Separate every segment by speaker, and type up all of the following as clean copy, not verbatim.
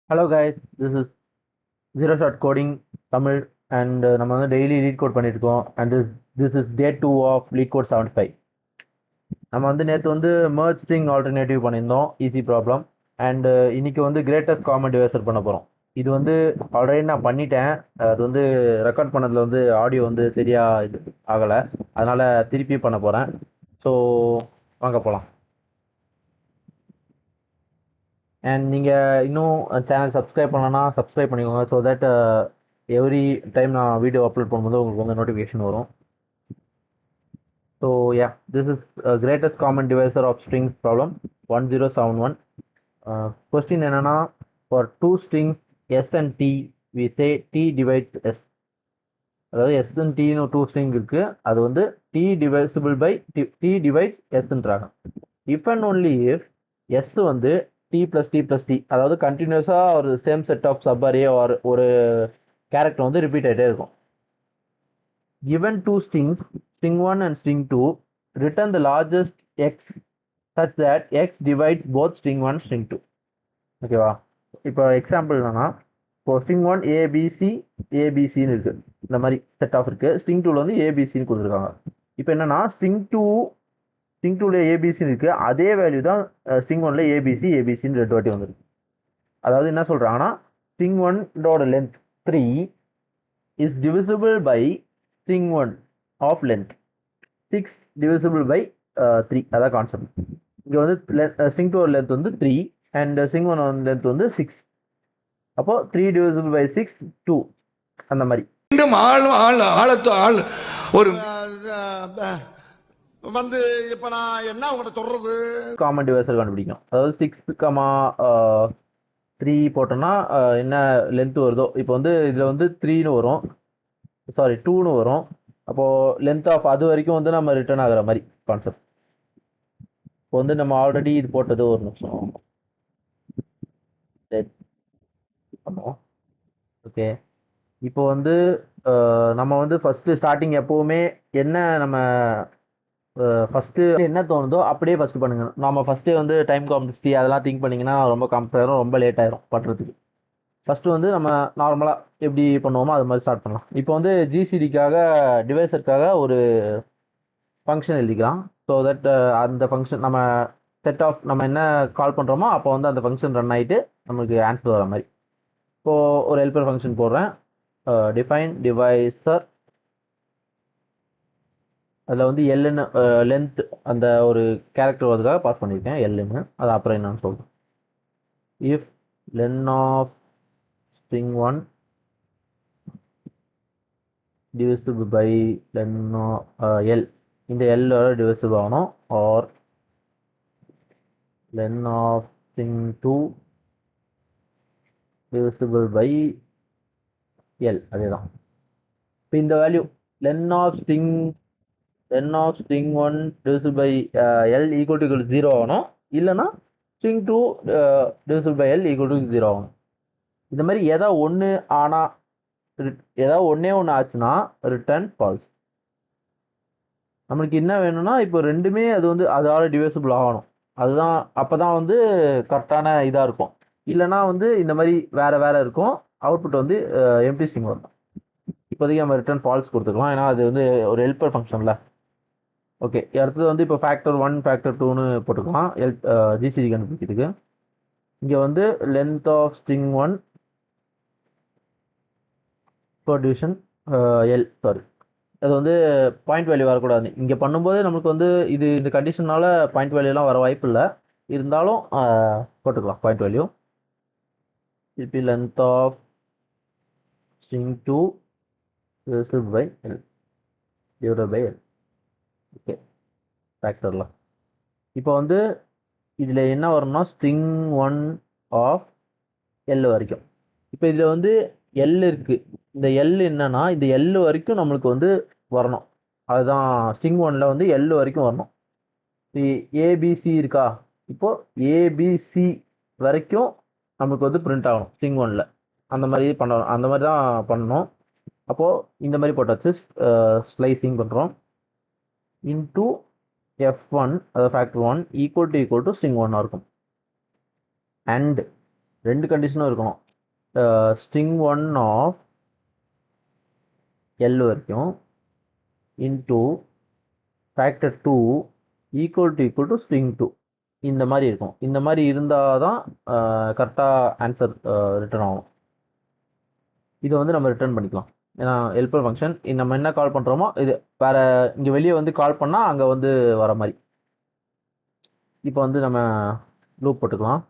Speaker 1: Hello guys, this is Zero Shot Coding Tamil and நம்ம வந்து daily lead code பண்ணிட்டு இருக்கோம் and this is day 2 of lead code 75. நம்ம வந்து நேற்று வந்து merge string alternative பண்ணியிருந்தோம் ஈஸி ப்ராப்ளம் அண்ட் இன்னைக்கு வந்து கிரேட்டஸ்ட் காமன் டிவைசர் பண்ண போகிறோம். இது வந்து ஆல்ரெடி நான் பண்ணிட்டேன். அது வந்து ரெக்கார்ட் பண்ணதில் வந்து ஆடியோ வந்து சரியா இது ஆகலை, அதனால திருப்பி பண்ண போகிறேன். ஸோ வாங்க போகலாம். அண்ட் நீங்கள் இன்னும் சேனல் சப்ஸ்கிரைப் பண்ணலன்னா சப்ஸ்கிரைப் பண்ணிக்கோங்க. ஸோ தட் எவ்ரி டைம் நான் வீடியோ அப்லோட் பண்ணும்போது உங்களுக்கு வந்து நோட்டிஃபிகேஷன் வரும். So yeah, this is greatest common divisor of strings problem 1071. Question என்னன்னா, for two strings S and T we say T divides S. அதாவது S and டின்னு two string இருக்கு, அது வந்து T divisible by T divides எஸ்ன்றாங்க. If and only if S வந்து T plus T plus D, அதாவது கண்டினியூஸாக ஒரு same set of subarray ஒரு கேரக்டர் வந்து ரிப்பீட் ஆகிட்டே இருக்கும். given two strings string 1 and string 2, return the largest x such that x divides both string 1 string 2. ஓகேவா? இப்போ எக்ஸாம்பிள் என்னன்னா, இப்போ ஸ்ட்ரிங் 1 ஏபிசி ஏபிசின்னு இருக்கு, இந்த மாதிரி செட் ஆஃப் இருக்கு. ஸ்ட்ரிங் 2ல வந்து ஏபிசின்னு கொடுத்துருக்காங்க. இப்போ என்னன்னா, ஸ்ட்ரிங் 2ல ஏபிசின்னு இருக்கு, அதே வேல்யூ தான் ஸ்ட்ரிங் 1ல ஏபிசி ஏபிசின்னு ரெண்டு வாட்டி வந்துருக்கு. அதாவது என்ன சொல்றாங்கன்னா, ஸ்ட்ரிங் 1ஓட length 3 is divisible by string 1 of length 6 divisible by 3. அதான் கான்செப்ட். இங்க வந்து string 2 length வந்து 3 and string 1 length வந்து 6. அப்போ 3 divisible by 6 2 அந்த மாதிரி.
Speaker 2: மீண்டும் ஆள் ஒரு
Speaker 3: வந்து இப்ப நான் என்ன உங்கள்கிட்ட சொல்றது,
Speaker 1: காமன் டிவைசர் கண்டுபிடிக்கும். அதாவது 6,3 போட்டோம்னா என்ன லென்த் வருதோ, இப்போ வந்து இதுல வந்து 3ன்னு வரும், சாரி 2ன்னு வரும். அப்போ லென்த் ஆஃப் அது வரைக்கும் வந்து நம்ம ரிட்டர்ன் ஆகிற மாதிரி கான்செப்ட். இப்போ வந்து நம்ம ஆல்ரெடி இது போட்டது, ஒரு நிமிஷம். ஓகே, இப்போ வந்து நம்ம வந்து ஃபர்ஸ்ட் ஸ்டார்டிங் எப்பவுமே என்ன நம்ம ஃபர்ஸ்ட் என்ன தோணுதோ அப்படியே ஃபர்ஸ்ட் பண்ணுங்க. நம்ம ஃபர்ஸ்ட் வந்து டைம் காம்ப்ளெக்சிட்டி அதெல்லாம் திங்க் பண்ணீங்கன்னா ரொம்ப காம்ப்ளெக்ஸ் ஆயிரும், ரொம்ப லேட் ஆயிரும் பண்ணுறதுக்கு. ஃபர்ஸ்ட் வந்து நம்ம நார்மலாக எப்படி பண்ணுவோமோ அது மாதிரி ஸ்டார்ட் பண்ணலாம். இப்போ வந்து ஜிசிடிக்காக டிவைசருக்காக ஒரு ஃபங்க்ஷன் எழுதிக்கலாம். ஸோ தட் அந்த ஃபங்க்ஷன் நம்ம செட் ஆஃப் நம்ம என்ன கால் பண்ணுறோமோ அப்போ வந்து அந்த ஃபங்க்ஷன் ரன் ஆகிட்டு நமக்கு ஆன்சர் வர மாதிரி. இப்போது ஒரு ஹெல்ப்பர் ஃபங்க்ஷன் போடுறேன், டிஃபைன் டிவைசர். அதில் வந்து எல்லுன்னு லென்த் அந்த ஒரு கேரக்டர் வரதுக்காக பாஸ் பண்ணியிருக்கேன் எல்லுன்னு. அது அப்புறம் என்னன்னு சொல்கிறேன். If len of string 1 divisible by len l, இந்த l divisible ஆகணும், or len of string 2 divisible by l, அதேதான். இப்போ இந்த value len of string 1 divisible by l equal to 0 ஆகணும், இல்லைன்னா string 2 divisible by l equal to 0 ஆகணும். இந்த மாதிரி ஏதாவது ஒன்று ஆனால் ஏதாவது ஒன்றே ஒன்று ஆச்சுன்னா ரிட்டர்ன் ஃபால்ஸ். நம்மளுக்கு என்ன வேணும்னா, இப்போ ரெண்டுமே அது வந்து அதால டிவைசிபிள் ஆகணும், அதுதான் அப்போ தான் வந்து கரெக்டான இதாக இருக்கும். இல்லைனா வந்து இந்த மாதிரி வேறு வேறு இருக்கும், அவுட்புட் வந்து எம்டி ஸ்ட்ரிங் வரும். இப்போதைக்கு நம்ம ரிட்டர்ன் ஃபால்ஸ் கொடுத்துக்கலாம், ஏன்னா அது வந்து ஒரு ஹெல்ப்பர் ஃபங்க்ஷனில். ஓகே, அடுத்தது வந்து இப்போ ஃபேக்டர் 1 ஃபேக்டர் 2ன்னு போட்டுக்கலாம் ஜிசிடி கண்டுபிடிக்கிறதுக்கு. இங்கே வந்து length of string 1 per division L, sorry அது வந்து பாயிண்ட் வேல்யூ வரக்கூடாது. இங்கே பண்ணும்போது நமக்கு வந்து இது இந்த கண்டிஷனால பாயிண்ட் வேல்யூலாம் வர வாய்ப்பு இல்லை, இருந்தாலும் போட்டுக்கலாம் பாயிண்ட் வேல்யூ. திருப்பி length of string 2 divided by l divided by l. Okay, ஃபேக்டர்லாம். இப்போ வந்து இதில் என்ன வரும்னா string 1 ஆஃப் எல் வரைக்கும். இப்போ இதில் வந்து எல் இருக்கு, இந்த எல் என்னன்னா இந்த எல் வரைக்கும் நம்மளுக்கு வந்து வரணும், அதுதான் ஸ்ட்ரிங் 1ல வந்து எல் வரைக்கும் வரணும். ஏபிசி இருக்கா, இப்போ ஏபிசி வரைக்கும் நமக்கு வந்து பிரிண்ட் ஆகணும் ஸ்ட்ரிங் 1ல. அந்த மாதிரி பண்ணணும், அந்த மாதிரி தான் பண்ணணும். அப்போது இந்த மாதிரி போட்டாச்சு, ஸ்லைசிங் பண்ணுறோம். இன்டூ f1, அதாவது ஃபேக்டர் 1 ஈக்குவல் டு ஸ்ட்ரிங் 1 இருக்கும். அண்ட் 2 கண்டிஷனும் இருக்கணும். ஸ்ட்ரிங் 1 ஆஃப் எல் வரைக்கும் into factor 2 equal to string 2 இந்த மாதிரி இருக்கும். இந்த மாதிரி இருந்தால் தான் கரெக்டாக ஆன்சர் ரிட்டர்ன் ஆகும். இதை வந்து நம்ம ரிட்டர்ன் பண்ணிக்கலாம். ஏன்னா ஹெல்ப்பர் ஃபங்க்ஷன் நம்ம என்ன கால் பண்ணுறோமோ இது வேறு இங்கே வெளியே வந்து கால் பண்ணால் அங்கே வந்து வர மாதிரி. இப்போ வந்து நம்ம லூப் போட்டுக்கலாம்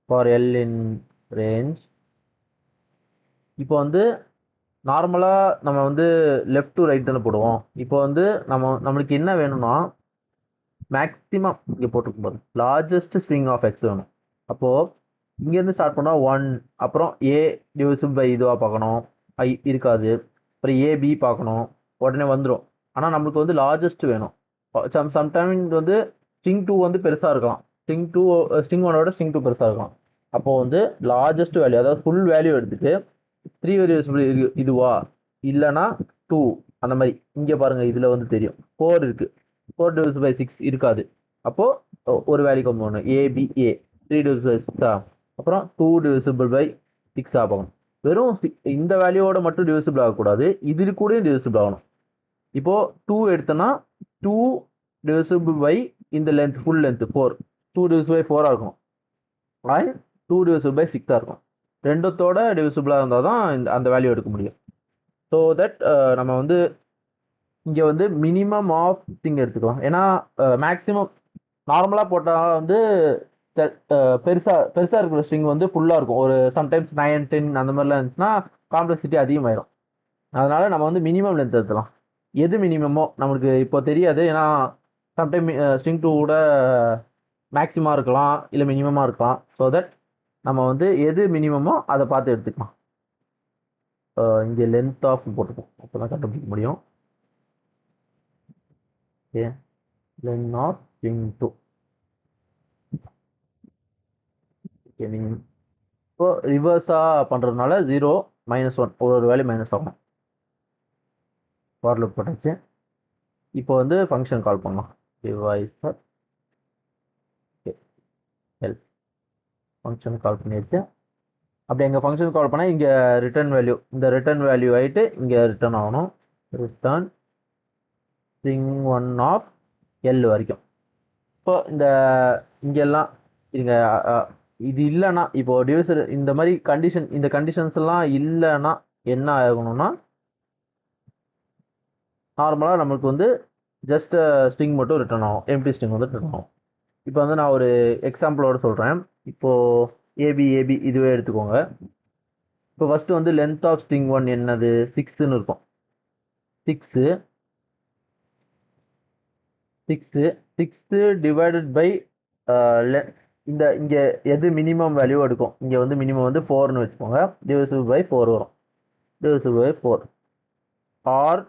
Speaker 1: ஃபார் எல் இன் ரேஞ்ச். இப்போ வந்து நார்மலாக நம்ம வந்து லெஃப்ட் டு ரைட் தானே போடுவோம். இப்போ வந்து நம்மளுக்கு என்ன வேணும்னா மேக்ஸிமம் இங்கே போட்டுக்கும் போது லார்ஜஸ்ட் ஸ்ட்ரிங் ஆஃப் எக்ஸ் வேணும். அப்போது இங்கேருந்து ஸ்டார்ட் பண்ணால் 1, அப்புறம் ஏ டிவிசிபிள் பை இதுவாக பார்க்கணும், ஐ இருக்காது. அப்புறம் ஏபி பார்க்கணும், உடனே வந்துடும். ஆனால் நம்மளுக்கு வந்து லார்ஜஸ்ட் வேணும். சம்டைம் வந்து ஸ்ட்ரிங் 2 வந்து பெருசாக இருக்கலாம், ஸ்ட்ரிங் 1ஓட ஸ்ட்ரிங் 2 பெருசாக இருக்கலாம். அப்போது வந்து லார்ஜஸ்ட் வேல்யூ, அதாவது ஃபுல் வேல்யூ எடுத்துகிட்டு 3 வேரியபிள் இதுவா இல்லைனா 2 அந்த மாதிரி. இங்கே பாருங்கள், இதில் வந்து தெரியும் 4 இருக்குது. 4 டிவிசிபிள் பை 6 இருக்காது. அப்போது ஒரு வேல்யூ கம்மி ஒன்று ஏபிஏ 3 டிவிசிபிள் பை 6 அப்புறம் 2 டிவிசிபிள் பை 6 பார்க்கணும். வெறும் இந்த வேல்யூவோட மட்டும் டிவிசிபிள் ஆகக்கூடாது, இதில் கூட டிவிசிபிள் ஆகணும். இப்போது 2 எடுத்தோன்னா 2 டிவிசிபிள் பை இந்த length full length 4, 2 divisible by 4 இருக்கணும். அண்ட் 2 டிவிசிபிள் பை 6 இருக்கும். ரெண்டத்தோட டிவிசிபிளாக இருந்தால் தான் அந்த வேல்யூ எடுக்க முடியும். ஸோ தட் நம்ம வந்து இங்கே வந்து மினிமம் ஆஃப் திங் எடுத்துக்கலாம். ஏன்னா மேக்ஸிமம் நார்மலாக போட்டால் வந்து பெருசாக இருக்கிற ஸ்ட்ரிங் வந்து ஃபுல்லாக இருக்கும். ஒரு சம்டைம்ஸ் 9, 10 அந்த மாதிரிலாம் இருந்துச்சுன்னா காம்ப்ளெக்சிட்டி அதிகமாயிடும். அதனால் நம்ம வந்து மினிமம் லென்த் எடுத்துக்கலாம். எது மினிமமோ நம்மளுக்கு இப்போ தெரியாது. ஏன்னா சம்டைம் ஸ்ட்ரிங் 2 கூட மேக்ஸிமாக இருக்கலாம், இல்லை மினிமமாக இருக்கலாம். ஸோ தட் நம்ம வந்து எது மினிமமோ அதை பார்த்து எடுத்துக்கலாம். இங்கே லென்த் ஆஃப் போட்டுப்போம், அப்போ தான் கண்டுபிடிக்க முடியும். Okay, length of string 2. Okay, நீங்கள் இப்போ ரிவர்ஸாக பண்ணுறதுனால 0, -1 ஒரு வேல்யூ மைனஸ் ஆகும். ஃபார் லூப் போட்டாச்சு. இப்போ வந்து ஃபங்க்ஷன் கால் பண்ணலாம். Divides for help function call பண்ணிடுச்சு. அப்படி எங்கள் ஃபங்க்ஷன் கால் பண்ணால் இங்கே ரிட்டர்ன் வேல்யூ, இந்த ரிட்டர்ன் வேல்யூ ஆகிட்டு இங்கே ரிட்டர்ன் ஆகணும். ரிட்டர்ன் ஸ்ட்ரிங் 1 ஆஃப் எல் வரைக்கும். இப்போ இங்கெல்லாம் இங்கே இது இல்லைன்னா, இப்போ டிவிசர் இந்த மாதிரி இந்த கண்டிஷன்ஸ் எல்லாம் இல்லைன்னா என்ன ஆகணும்னா நார்மலாக நம்மளுக்கு வந்து ஜஸ்ட் ஸ்ட்ரிங் மட்டும் ரிட்டர்ன் ஆகும், எம்டி ஸ்ட்ரிங் வந்து ரிட்டர்ன் ஆகும். இப்போ வந்து நான் ஒரு எக்ஸாம்பிளோட சொல்கிறேன். இப்போது ஏபி இதுவே எடுத்துக்கோங்க. இப்போ ஃபஸ்ட்டு வந்து லென்த் ஆஃப் ஸ்ட்ரிங் 1 என்னது 6ன்னு இருக்கும். 6 டிவைடட் பை இங்கே எது மினிமம் வேல்யூ எடுக்கும், இங்கே வந்து மினிமம் வந்து 4ன்னு வச்சுக்கோங்க. டிவிசிபிள் பை 4 வரும். Divisible by 4 or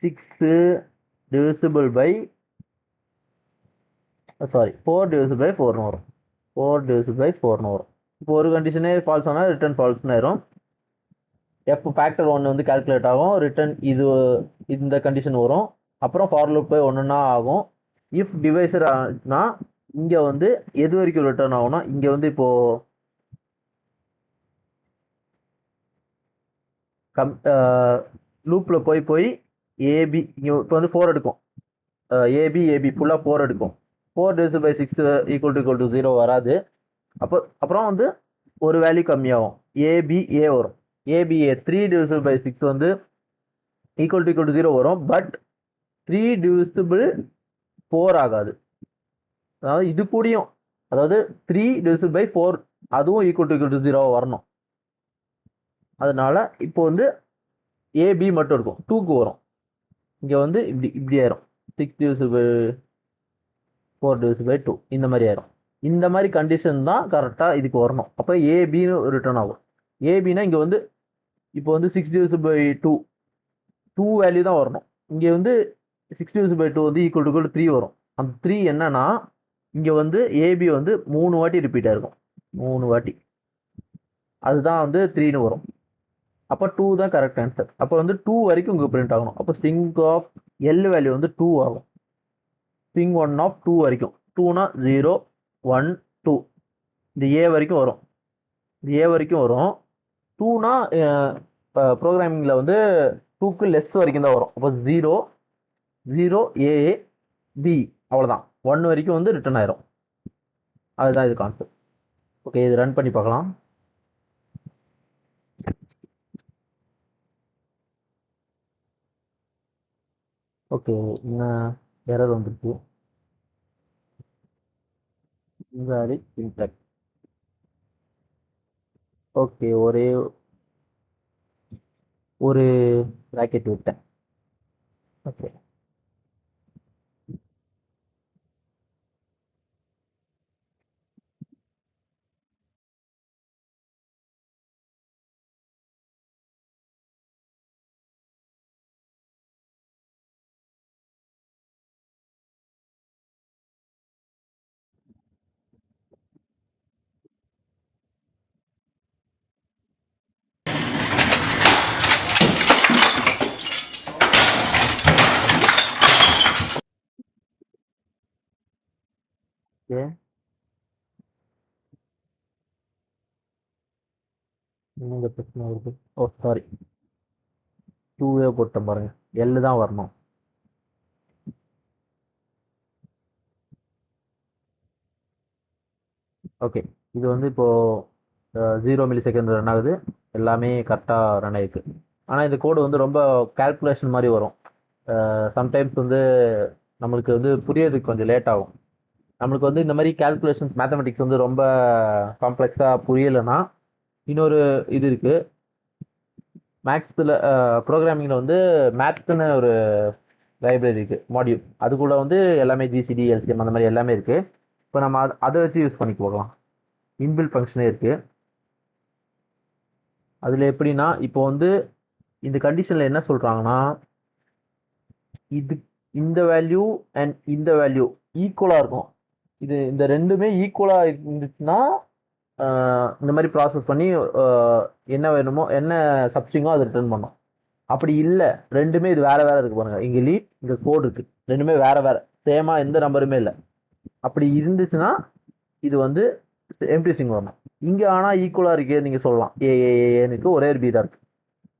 Speaker 1: 6 divisible by 4 divisible by 4ன்னு வரும். 4 டிவிசிபிள் பை 4ன்னு வரும். இப்போ ஒரு கண்டிஷனே ஃபால்ஸ் ஆனால் ரிட்டர்ன் ஃபால்ஸ்னு ஆயிரும். எப்போ ஃபேக்டர் 1 வந்து கால்குலேட் ஆகும், ரிட்டர்ன் இந்த கண்டிஷன் வரும். அப்புறம் ஃபார் லூப் பை 1ன்னா ஆகும். இஃப் டிவைசர் ஆச்சுன்னா இங்கே வந்து எது வரைக்கும் ரிட்டர்ன் ஆகும்னா, இங்கே வந்து இப்போது லூப்பில் போய் ஏபி இங்கே இப்போ வந்து 4 எடுக்கும். ஏபி ஃபுல்லாக 4 எடுக்கும். 4 டிவைடட் பை 6 ஈக்குவல் டு 0 வராது. அப்புறம் வந்து ஒரு வேல்யூ கம்மியாகும், ஏபிஏ வரும். ஏபிஏ 3 டிவைடட் பை 6 வந்து ஈக்குவல் டு 0 வரும். பட் 3 டிவிசிபிள் 4 ஆகாது. அதாவது இது கூடியும், அதாவது 3 டிவிசிபிள் பை 4 அதுவும் ஈக்குவல் டு 0 வரணும். அதனால இப்போ வந்து ஏபி மட்டும் இருக்கும், 2க்கு வரும். இங்கே வந்து இப்படி ஆயிரும். 6 டிவிசிபிள் 4 டிவிசிபிள் பை 2 இந்த மாதிரி ஆயிரும். இந்த மாதிரி கண்டிஷன் தான் கரெக்டாக இதுக்கு வரணும். அப்போ ஏபின்னு ரிட்டர்ன் ஆகும். ஏபின்னா இங்கே வந்து இப்போ வந்து 6 டிவிசிபிள் பை 2 வேல்யூ தான் வரணும். இங்கே வந்து 6 டிவிசிபிள் பை 2 வந்து ஈக்குவல் டு 3 வரும். அந்த 3 என்னன்னா இங்கே வந்து ஏபி வந்து 3 வாட்டி ரிப்பீட் ஆயிருக்கும், 3 வாட்டி. அதுதான் வந்து 3ன்னு வரும். அப்போ 2 தான் கரெக்ட் ஆன்சர். அப்போ வந்து 2 வரைக்கும் இங்கே பிரிண்ட் ஆகணும். அப்போ ஸ்ட்ரிங் ஆஃப் எல் வேல்யூ வந்து 2 ஆகும். ஸ்ட்ரிங் 1 ஆஃப் 2 வரைக்கும். 2னா 0, 1, 2 இந்த ஏ வரைக்கும் வரும். இது ஏ வரைக்கும் வரும். 2னா ப்ரோக்ராமிங்கில் வந்து 2க்கு லெஸ் வரைக்கும் தான் வரும். அப்போ 0 0 ஏ பி அவ்வளோதான். 1 வரைக்கும் வந்து ரிட்டர்ன் ஆயிரும். அதுதான் இது கான்செப்ட். ஓகே, இது ரன் பண்ணி பார்க்கலாம். ஓகே, என்ன எரர் வந்துருக்கு. Invalid syntax. ஓகே, ஒரு ராக்கெட் விட்டேன். Okay, okay. என்னங்க பிரச்சனை வருது? ஓ சாரி, 2வே போட்டேன் பாருங்க. எல் தான் வரணும். ஓகே, இது வந்து இப்போ 0 மில்லி செகண்ட் ரன் ஆகுது. எல்லாமே கரெக்டாக ரன் ஆயிருக்கு. ஆனால் இந்த கோடு வந்து ரொம்ப கால்குலேஷன் மாதிரி வரும். சம்டைம்ஸ் வந்து நம்மளுக்கு வந்து புரியறதுக்கு கொஞ்சம் லேட் ஆகும். நம்மளுக்கு வந்து இந்த மாதிரி கால்குலேஷன்ஸ் மேத்தமெட்டிக்ஸ் வந்து ரொம்ப காம்ப்ளெக்ஸாக புரியலைன்னா இன்னொரு இது இருக்குது. மேக்ஸில் ப்ரோக்ராமிங்கில் வந்து மேத்ஸ்ன்னு ஒரு லைப்ரரி இருக்குது, மாடியூல். அது கூட வந்து எல்லாமே ஜிசிடி எல்சிஎம் அந்த மாதிரி எல்லாமே இருக்குது. இப்போ நம்ம அதை வச்சு யூஸ் பண்ணி போகலாம். இன்பில்ட் ஃபங்க்ஷனே இருக்குது. அதில் எப்படின்னா, இப்போ வந்து இந்த கண்டிஷனில் என்ன சொல்கிறாங்கன்னா, இது இந்த வேல்யூ அண்ட் இந்த வேல்யூ ஈக்குவலாக இருக்கும். இந்த ரெண்டுமே ஈக்குவலாக இருந்துச்சுன்னா இந்த மாதிரி ப்ராசஸ் பண்ணி என்ன வேணுமோ, என்ன சப்ஸ்டிங்கோ அதை ரிட்டர்ன் பண்ணோம். அப்படி இல்லை, ரெண்டுமே இது வேற வேற இருக்கு பாருங்க. இங்கே லீட், இங்கே கோட் இருக்கு, ரெண்டுமே வேற வேற, சேமா எந்த நம்பருமே இல்லை. அப்படி இருந்துச்சுன்னா இது வந்து எம்டி ஸ்ட்ரிங் வரணும். இங்கே ஆனால் ஈக்குவலாக இருக்கே நீங்கள் சொல்லலாம். ஏனுக்கு ஒரே ஒரு பி தான் இருக்கு.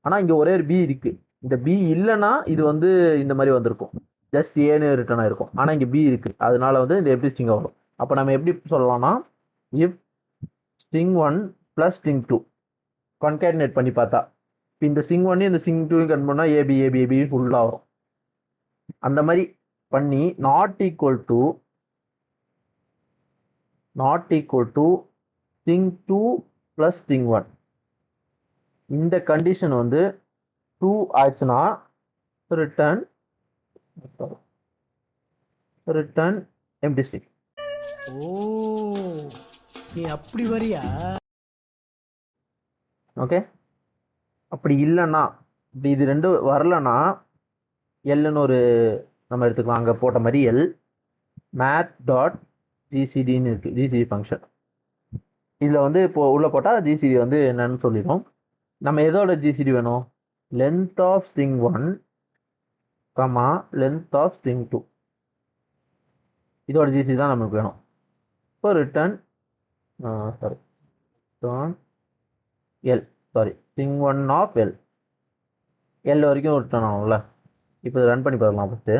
Speaker 1: ஆனால் இங்கே ஒரே ஒரு பி இருக்கு. இந்த பி இல்லைன்னா இது வந்து இந்த மாதிரி வந்திருக்கும், ஜஸ்ட் ஏன்னு ரிட்டர்ன் ஆயிருக்கும். ஆனால் இங்கே பி இருக்கு, அதனால வந்து இந்த எம்டி ஸ்ட்ரிங் வரும். அப்போ நம்ம எப்படி சொல்லலாம்னா, if string 1 plus string 2 concatenate பண்ணி பார்த்தா, இந்த string 1 இந்த string 2 கன் பண்ணா ஏபி ஏபி ஏபி ஃபுல்லாக வரும். அந்த மாதிரி பண்ணி not equal to string 2 plus string 1 இந்த கண்டிஷன் வந்து ட்ரூ ஆச்சுன்னா ரிட்டர்ன் எம்டி ஸ்ட்ரிங்.
Speaker 4: ஓ, நீ அப்படி வரியா?
Speaker 1: ஓகே, அப்படி இல்லைன்னா, இப்படி இது ரெண்டும் வரலன்னா எல்லுன்னு ஒரு நம்ம எடுத்துக்கலாம். அங்கே போட்ட மாதிரி எல் மேத் டாட் ஜிசிடின்னு இருக்கு, ஜிசிடி ஃபங்க்ஷன். இதில் வந்து இப்போ உள்ளே போட்டால் ஜிசிடி வந்து என்னன்னு சொல்லிடும். நம்ம எதோட ஜிசிடி வேணும்? Length of string 1 comma length of string 2, இதோட ஜிசிடி தான் நமக்கு வேணும். இப்போ return L, string 1 of L வரைக்கும் ரிட்டர்ன் ஆகும்ல. இப்போ ரன் பண்ணி பார்க்கலாம் ஃபஸ்ட்டு.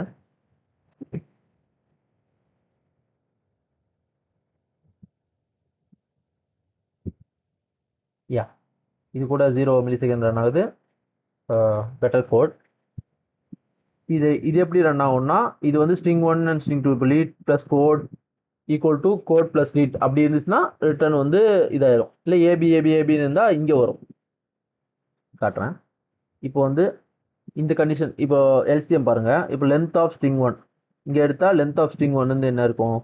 Speaker 1: யா, இது கூட 0 மில்லி செகண்ட் ரன் ஆகுது. Better code. இது எப்படி ரன் ஆகும்னா, இது வந்து string 1 அண்ட் string 2 இப்போ lead plus code equal to code plus lead அப்படி இருந்துச்சுன்னா ரிட்டர்ன் வந்து இதாயிரும். இல்லை ஏபி ஏபி ஏபின்னு இருந்தால் இங்கே வரும். காட்டுறேன். இப்போ வந்து இந்த கண்டிஷன், இப்போ எல்சிஎம் பாருங்க. இப்போ லென்த் ஆஃப் ஸ்ட்ரிங் 1 இங்கே எடுத்தால் லென்த் ஆஃப் ஸ்ட்ரிங் 1 வந்து என்ன இருக்கும்?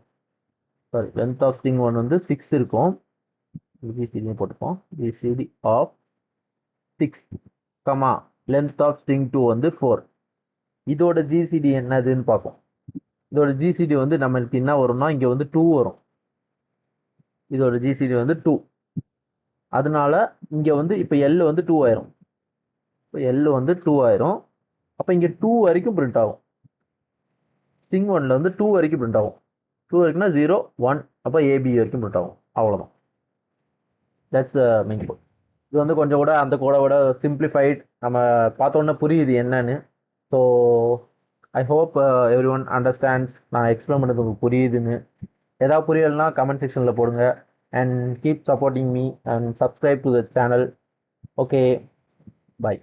Speaker 1: லென்த் ஆஃப் ஸ்ட்ரிங் 1 வந்து 6 இருக்கும். ஜிசிடி போட்டுப்போம். GCD of 6 comma length of string 2 வந்து 4. இதோட ஜிசிடி என்னதுன்னு பார்ப்போம். இதோட ஜிசிடி வந்து நம்மளுக்கு என்ன வரும்னா, இங்கே வந்து 2 வரும். இதோட ஜிசிடி வந்து 2. அதனால இங்கே வந்து இப்போ எல் வந்து 2 ஆயிரும். இப்போ எல் வந்து 2 ஆயிரும். அப்போ இங்கே 2 வரைக்கும் பிரிண்ட் ஆகும். ஸ்ட்ரிங் 1ல வந்து 2 வரைக்கும் பிரிண்ட் ஆகும். 2 வரைக்கும்னா 0 1, அப்போ ஏபி வரைக்கும் பிரிண்ட் ஆகும். அவ்வளோதான். That's main code. இது வந்து கொஞ்சம் கூட அந்த கோடோட சிம்பிளிஃபைட், நம்ம பார்த்தோன்னே புரியுது என்னன்னு. So I hope everyone understands. நான் எக்ஸ்பிளைன் பண்ணது உங்களுக்கு புரியுதுன்னு. ஏதாவது புரியலைன்னா கமெண்ட் செக்ஷனில் போடுங்க. And keep supporting me and subscribe to the channel. Okay, by.